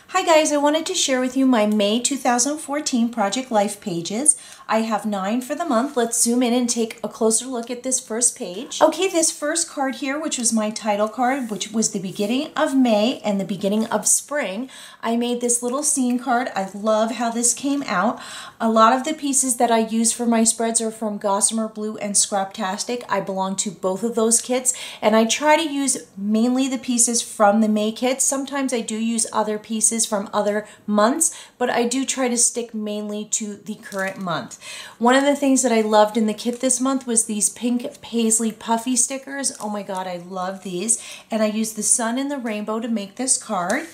Hi guys, I wanted to share with you my May 2014 Project Life pages. I have 9 for the month. Let's zoom in and take a closer look at this first page. Okay, this first card here, which was my title card, which was the beginning of May and the beginning of spring, I made this little scene card. I love how this came out. A lot of the pieces that I use for my spreads are from Gossamer Blue and Scraptastic. I belong to both of those kits, and I try to use mainly the pieces from the May kit. Sometimes I do use other pieces from other months, but I do try to stick mainly to the current month. One of the things that I loved in the kit this month was these pink paisley puffy stickers. Oh my god, I love these. And I used the sun and the rainbow to make this card.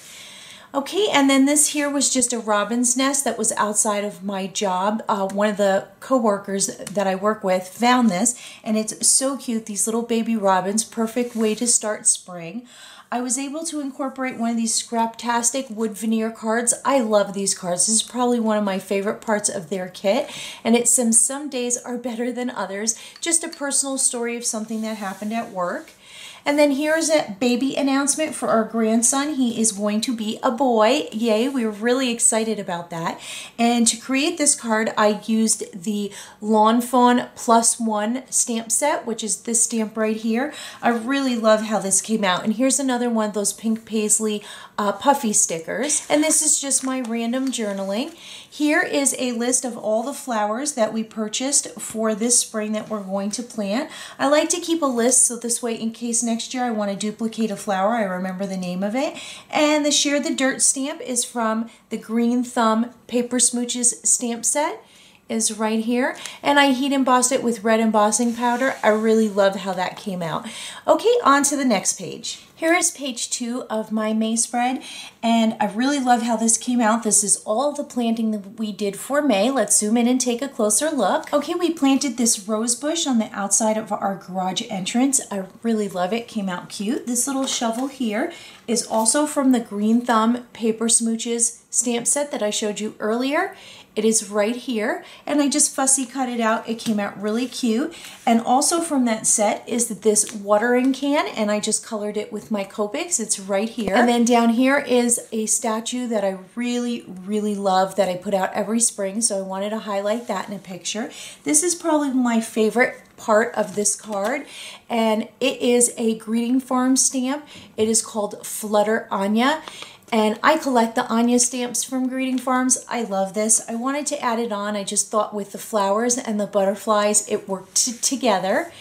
Okay, and then this here was just a robin's nest that was outside of my job. One of the co-workers that I work with found this, and it's so cute. These little baby robins, perfect way to start spring. I was able to incorporate one of these Scraptastic wood veneer cards. I love these cards. This is probably one of my favorite parts of their kit, and it says some days are better than others. Just a personal story of something that happened at work. And then here's a baby announcement for our grandson. He is going to be a boy. Yay, we're really excited about that. And to create this card, I used the Lawn Fawn +1 stamp set, which is this stamp right here. I really love how this came out. And here's another one of those pink paisley puffy stickers. And this is just my random journaling. Here is a list of all the flowers that we purchased for this spring that we're going to plant. I like to keep a list so this way in case next year I want to duplicate a flower, I remember the name of it. And the Share the Dirt stamp is from the Green Thumb Paper Smooches stamp set. Is right here, and I heat embossed it with red embossing powder. I really love how that came out. Okay, on to the next page. Here is page 2 of my May spread, and I really love how this came out. This is all the planting that we did for May. Let's zoom in and take a closer look. Okay, we planted this rose bush on the outside of our garage entrance. I really love it. Came out cute. This little shovel here is also from the Green Thumb Paper Smooches stamp set that I showed you earlier. It is right here, and I just fussy cut it out. It came out really cute. And also from that set is this watering can, and I just colored it with my Copics. It's right here. And then down here is a statue that I really, really love that I put out every spring, so I wanted to highlight that in a picture. This is probably my favorite part of this card, and it is a greeting farm stamp. It is called Flutter Anya. And I collect the Anya stamps from Greeting Farms. I love this. I wanted to add it on. I just thought with the flowers and the butterflies, it worked together.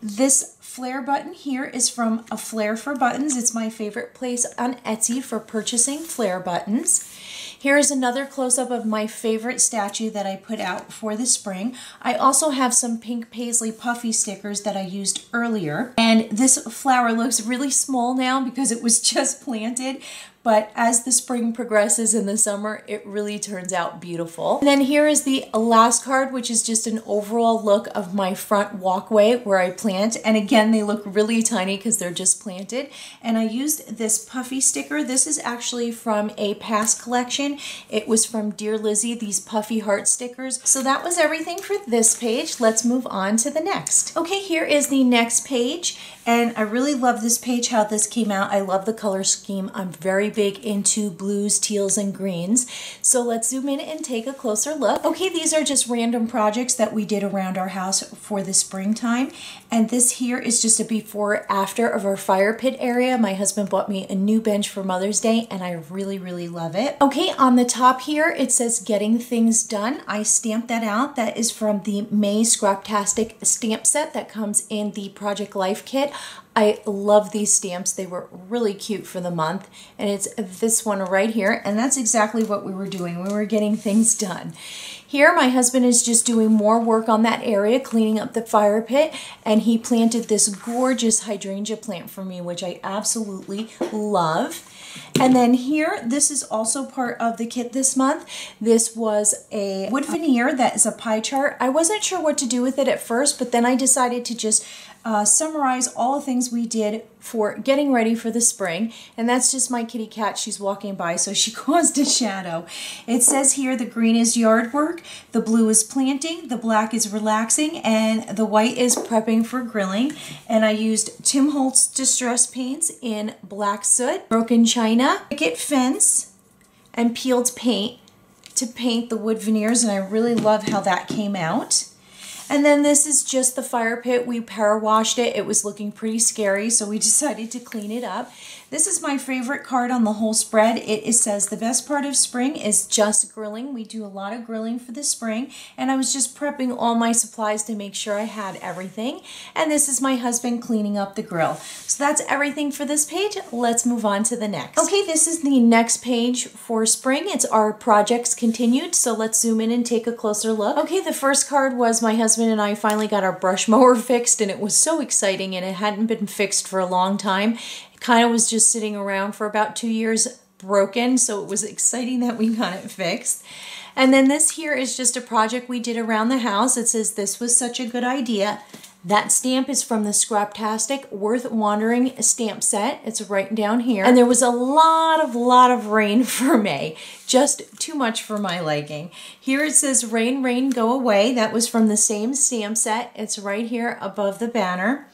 This flare button here is from A Flare for Buttons. It's my favorite place on Etsy for purchasing flare buttons. Here's another close-up of my favorite statue that I put out for the spring. I also have some pink paisley puffy stickers that I used earlier. And this flower looks really small now because it was just planted. But as the spring progresses in the summer, it really turns out beautiful. And then here is the last card, which is just an overall look of my front walkway where I plant. And again, they look really tiny because they're just planted. And I used this puffy sticker. This is actually from a past collection. It was from Dear Lizzie, these puffy heart stickers. So that was everything for this page. Let's move on to the next. Okay, here is the next page. And I really love this page, how this came out. I love the color scheme. I'm very big into blues, teals, and greens. So let's zoom in and take a closer look. Okay, these are just random projects that we did around our house for the springtime. And this here is just a before after of our fire pit area. My husband bought me a new bench for Mother's Day, and I really, really love it. Okay, on the top here, it says Getting Things Done. I stamped that out. That is from the May Scraptastic stamp set that comes in the Project Life kit. I love these stamps. They were really cute for the month, and it's this one right here, and that's exactly what we were doing. We were getting things done. Here, my husband is just doing more work on that area, cleaning up the fire pit, and he planted this gorgeous hydrangea plant for me, which I absolutely love. And then here, this is also part of the kit this month. This was a wood veneer that is a pie chart. I wasn't sure what to do with it at first, but then I decided to just summarize all the things we did for getting ready for the spring. And that's just my kitty cat. She's walking by, so she caused a shadow. It says here the green is yard work, the blue is planting, the black is relaxing, and the white is prepping for grilling. And I used Tim Holtz Distress Paints in Black Soot, Broken China, Picket Fence, and peeled paint to paint the wood veneers, and I really love how that came out. And then this is just the fire pit. We power washed it. It was looking pretty scary, so we decided to clean it up. This is my favorite card on the whole spread. It says, the best part of spring is just grilling. We do a lot of grilling for the spring, and I was just prepping all my supplies to make sure I had everything. And this is my husband cleaning up the grill. So that's everything for this page. Let's move on to the next. Okay, this is the next page for spring. It's our projects continued, so let's zoom in and take a closer look. Okay, the first card was my husband and I finally got our brush mower fixed, and it was so exciting, and it hadn't been fixed for a long time. It kind of was just sitting around for about 2 years broken, so it was exciting that we got it fixed. And then this here is just a project we did around the house. It says, this was such a good idea. That stamp is from the Scraptastic Worth Wandering stamp set. It's right down here. And there was a lot of rain for May. Just too much for my liking. Here it says, rain, rain, go away. That was from the same stamp set. It's right here above the banner.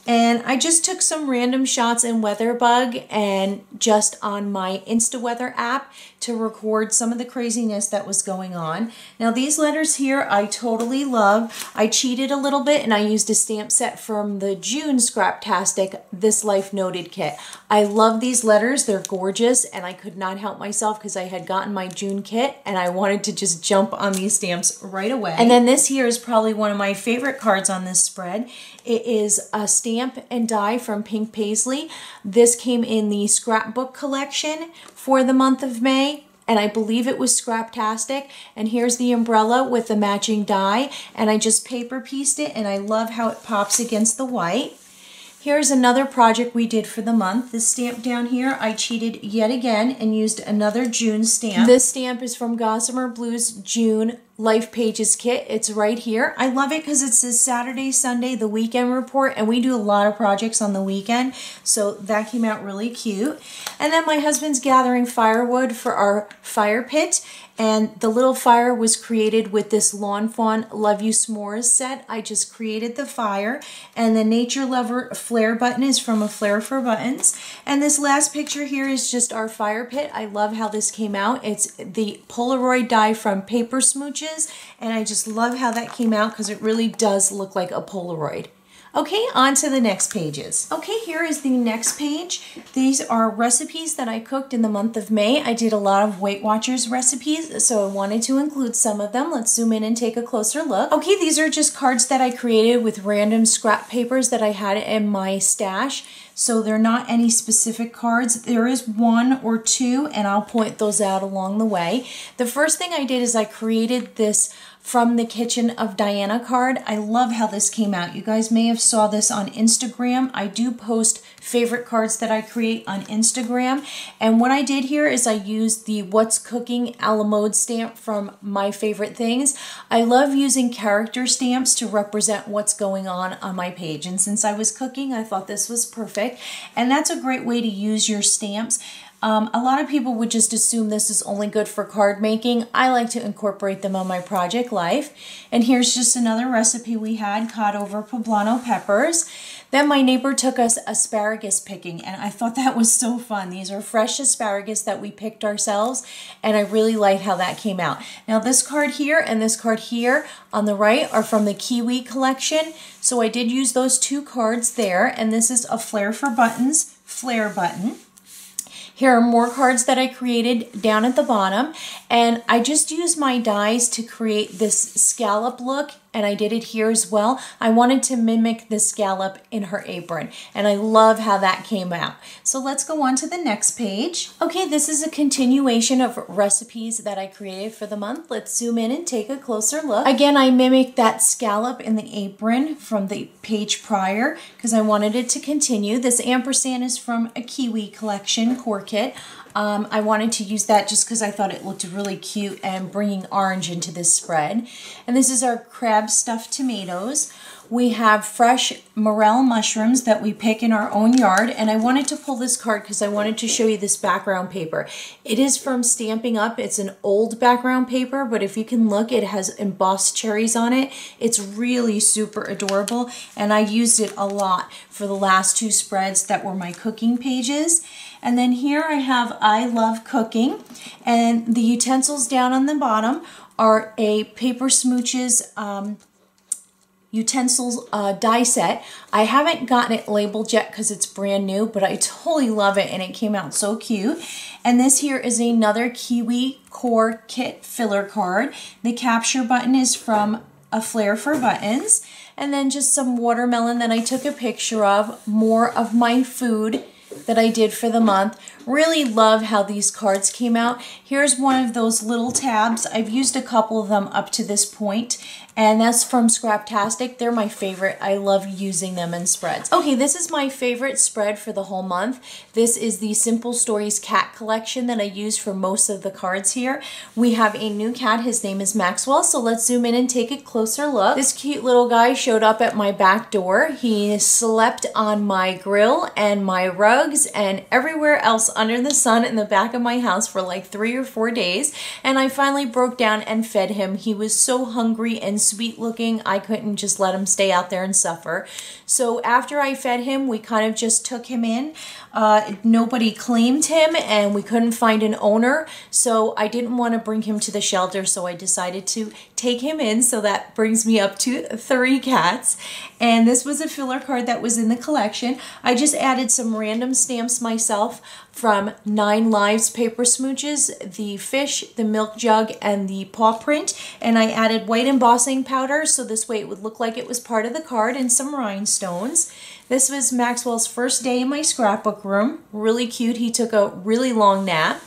And I just took some random shots in Weatherbug and just on my InstaWeather app to record some of the craziness that was going on. Now these letters here I totally love. I cheated a little bit and I used a stamp set from the June Scraptastic This Life Noted kit. I love these letters. They're gorgeous, and I could not help myself because I had gotten my June kit and I wanted to just jump on these stamps right away. And then this here is probably one of my favorite cards on this spread. It is a stamp and die from Pink Paisley. This came in the scrapbook collection for the month of May, and I believe it was Scraptastic. And here's the umbrella with the matching die, and I just paper pieced it, and I love how it pops against the white. Here's another project we did for the month. This stamp down here, I cheated yet again and used another June stamp. This stamp is from Gossamer Blues June Life Pages kit. It's right here. I love it because it says Saturday, Sunday, the weekend report, and we do a lot of projects on the weekend, so that came out really cute. And then my husband's gathering firewood for our fire pit, and the little fire was created with this Lawn Fawn Love You S'mores set. I just created the fire, and the Nature Lover flare button is from a Flare for Buttons. And this last picture here is just our fire pit. I love how this came out. It's the Polaroid die from Paper Smooches, and I just love how that came out because it really does look like a Polaroid. Okay, on to the next pages. Okay, here is the next page. These are recipes that I cooked in the month of May. I did a lot of Weight Watchers recipes, so I wanted to include some of them. Let's zoom in and take a closer look. Okay, these are just cards that I created with random scrap papers that I had in my stash. So they're not any specific cards. There is one or two, and I'll point those out along the way. The first thing I did is I created this From the Kitchen of Diana card. I love how this came out. You guys may have saw this on Instagram. I do post favorite cards that I create on Instagram. And what I did here is I used the What's Cooking a la Mode stamp from My Favorite Things. I love using character stamps to represent what's going on my page. And since I was cooking, I thought this was perfect. And that's a great way to use your stamps. A lot of people would just assume this is only good for card making. I like to incorporate them on my project life. And here's just another recipe we had, cod over poblano peppers. Then my neighbor took us asparagus picking, and I thought that was so fun. These are fresh asparagus that we picked ourselves, and I really like how that came out. Now this card here and this card here on the right are from the Kiwi collection, so I did use those two cards there, and this is a Flare for Buttons flare button. Here are more cards that I created down at the bottom, and I just used my dies to create this scallop look, and I did it here as well. I wanted to mimic the scallop in her apron, and I love how that came out. So let's go on to the next page. Okay, this is a continuation of recipes that I created for the month. Let's zoom in and take a closer look. Again, I mimicked that scallop in the apron from the page prior because I wanted it to continue. This ampersand is from a Kiwi collection core kit. I wanted to use that just because I thought it looked really cute and bringing orange into this spread. And this is our crab stuffed tomatoes. we have fresh morel mushrooms that we pick in our own yard. And I wanted to pull this card because I wanted to show you this background paper. It is from Stampin' Up. It's an old background paper, but if you can look, it has embossed cherries on it. It's really super adorable, and I used it a lot for the last 2 spreads that were my cooking pages. And then here I have I Love Cooking, and the utensils down on the bottom are a Paper Smooches utensils die set. I haven't gotten it labeled yet because it's brand new, but I totally love it and it came out so cute. And this here is another Kiwi Core Kit filler card. The capture button is from A Flair for Buttons. And then just some watermelon that I took a picture of, more of my food that I did for the month. Really love how these cards came out. Here's one of those little tabs. I've used a couple of them up to this point, and that's from Scraptastic. They're my favorite. I love using them in spreads. Okay, this is my favorite spread for the whole month. This is the Simple Stories cat collection that I use for most of the cards here. We have a new cat. His name is Maxwell, so let's zoom in and take a closer look. This cute little guy showed up at my back door. He slept on my grill and my rugs and everywhere else under the sun in the back of my house for like 3 or 4 days, and I finally broke down and fed him. He was so hungry and sweet looking, I couldn't just let him stay out there and suffer. So after I fed him, we kind of just took him in. Nobody claimed him and we couldn't find an owner, so I didn't want to bring him to the shelter, so I decided to take him in. So that brings me up to 3 cats, and this was a filler card that was in the collection. I just added some random stamps myself from 9 Lives Paper Smooches, the fish, the milk jug, and the paw print, and I added white embossing powder so this way it would look like it was part of the card, and some rhinestones. This was Maxwell's first day in my scrapbook room. Really cute. He took a really long nap.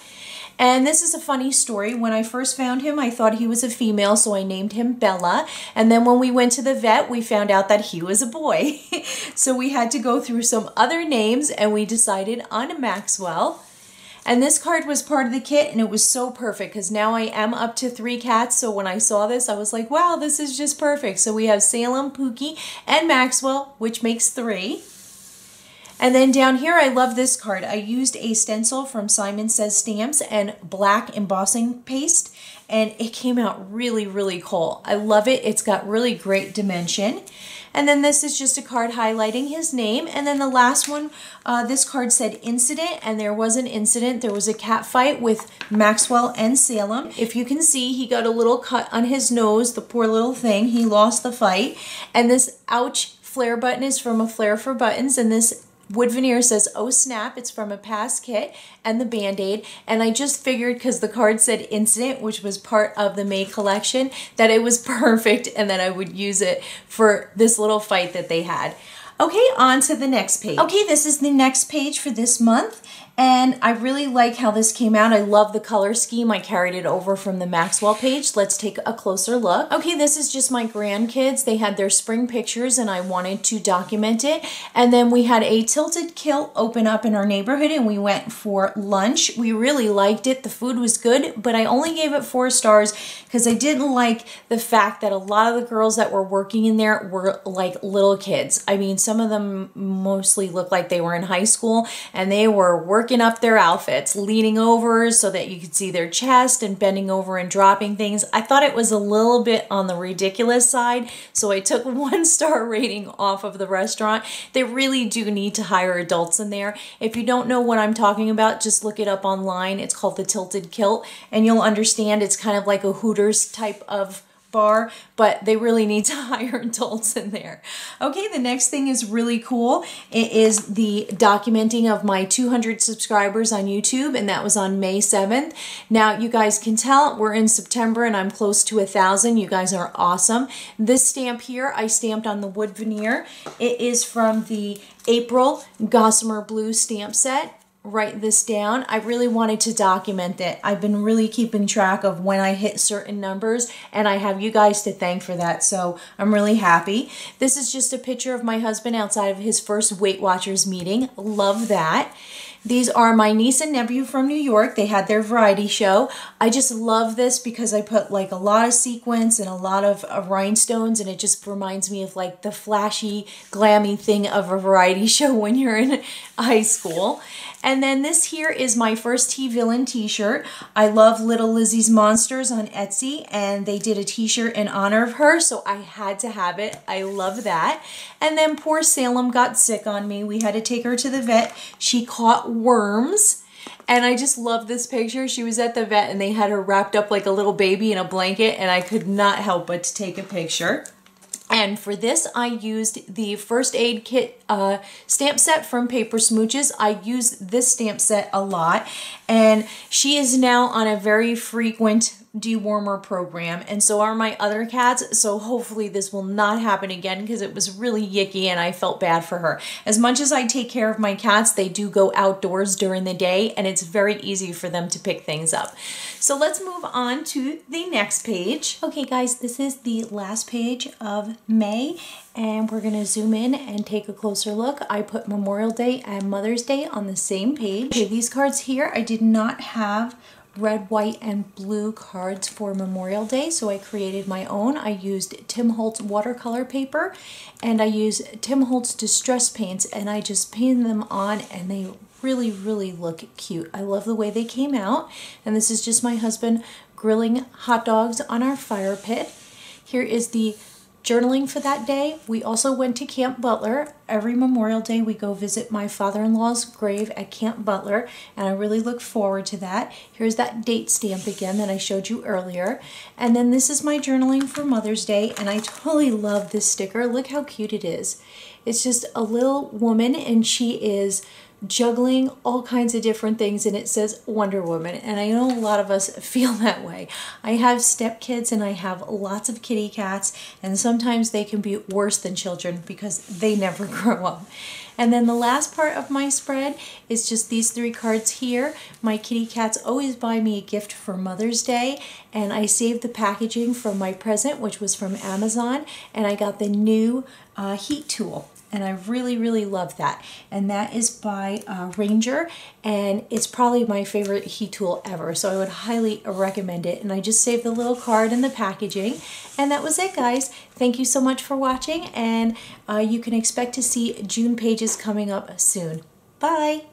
And this is a funny story. When I first found him, I thought he was a female, so I named him Bella. And then when we went to the vet, we found out that he was a boy. So we had to go through some other names, and we decided on Maxwell. And this card was part of the kit, and it was so perfect because now I am up to 3 cats. So when I saw this, I was like, wow, this is just perfect. So we have Salem, Pookie, and Maxwell, which makes 3. And then down here, I love this card. I used a stencil from Simon Says Stamps and black embossing paste, and it came out really, really cool. I love it. It's got really great dimension. And then this is just a card highlighting his name. And then the last one, this card said incident, and there was an incident. There was a cat fight with Maxwell and Salem. If you can see, he got a little cut on his nose, the poor little thing. He lost the fight. And this ouch flare button is from A Flair for Buttons, and this wood veneer says, oh snap, it's from a past kit, and the Band-Aid. And I just figured, because the card said incident, which was part of the May collection, that it was perfect and that I would use it for this little fight that they had. Okay, on to the next page. Okay, this is the next page for this month. And I really like how this came out. I love the color scheme. I carried it over from the Maxwell page. Let's take a closer look. Okay, this is just my grandkids. They had their spring pictures and I wanted to document it. And then we had a tilted kilt open up in our neighborhood and we went for lunch. We really liked it. The food was good, but I only gave it 4 stars because I didn't like the fact that a lot of the girls that were working in there were like little kids. I mean, some of them mostly looked like they were in high school and they were working up their outfits, leaning over so that you could see their chest and bending over and dropping things. I thought it was a little bit on the ridiculous side, so I took 1 star rating off of the restaurant. They really do need to hire adults in there. If you don't know what I'm talking about, just look it up online. It's called the Tilted Kilt, and you'll understand it's kind of like a Hooters type of bar, but they really need to hire adults in there. Okay, the next thing is really cool. It is the documenting of my 200 subscribers on YouTube, and that was on May 7th. Now, you guys can tell we're in September and I'm close to 1,000. You guys are awesome. This stamp here, I stamped on the wood veneer. It is from the April Gossamer Blue stamp set. Write this down. I really wanted to document it. I've been really keeping track of when I hit certain numbers, and I have you guys to thank for that, so I'm really happy. This is just a picture of my husband outside of his first Weight Watchers meeting. Love that. These are my niece and nephew from New York. They had their variety show. I just love this because I put like a lot of sequins and a lot of rhinestones, and it just reminds me of like the flashy, glammy thing of a variety show when you're in high school. And then this here is my first T-Villain t-shirt. I love Little Lizzie's Monsters on Etsy, and they did a t-shirt in honor of her, so I had to have it. I love that. And then poor Salem got sick on me. We had to take her to the vet. She caught worms. And I just love this picture. She was at the vet and they had her wrapped up like a little baby in a blanket, and I could not help but to take a picture. And for this, I used the first aid kit stamp set from Paper Smooches. I use this stamp set a lot, and she is now on a very frequent dewormer program, and so are my other cats, so hopefully this will not happen again because it was really yicky and I felt bad for her. As much as I take care of my cats, they do go outdoors during the day, and it's very easy for them to pick things up. So let's move on to the next page. Okay guys, this is the last page of May, and we're gonna zoom in and take a closer look. I put Memorial Day and Mother's Day on the same page. Okay, these cards here, I did not have red, white, and blue cards for Memorial Day, so I created my own. I used Tim Holtz watercolor paper, and I used Tim Holtz distress paints, and I just painted them on, and they really, really look cute. I love the way they came out, and this is just my husband grilling hot dogs on our fire pit. Here is the journaling for that day. We also went to Camp Butler. Every Memorial Day we go visit my father-in-law's grave at Camp Butler, and I really look forward to that. Here's that date stamp again that I showed you earlier. And then this is my journaling for Mother's Day, and I totally love this sticker. Look how cute it is. It's just a little woman, and she is juggling all kinds of different things, and it says Wonder Woman, and I know a lot of us feel that way. I have stepkids and I have lots of kitty cats, and sometimes they can be worse than children because they never grow up. And then the last part of my spread is just these 3 cards here. My kitty cats always buy me a gift for Mother's Day, and I saved the packaging from my present, which was from Amazon, and I got the new heat tool. And I really, really love that. And that is by Ranger, and it's probably my favorite heat tool ever. So I would highly recommend it. And I just saved the little card in the packaging. And that was it, guys. Thank you so much for watching, and you can expect to see June pages coming up soon. Bye!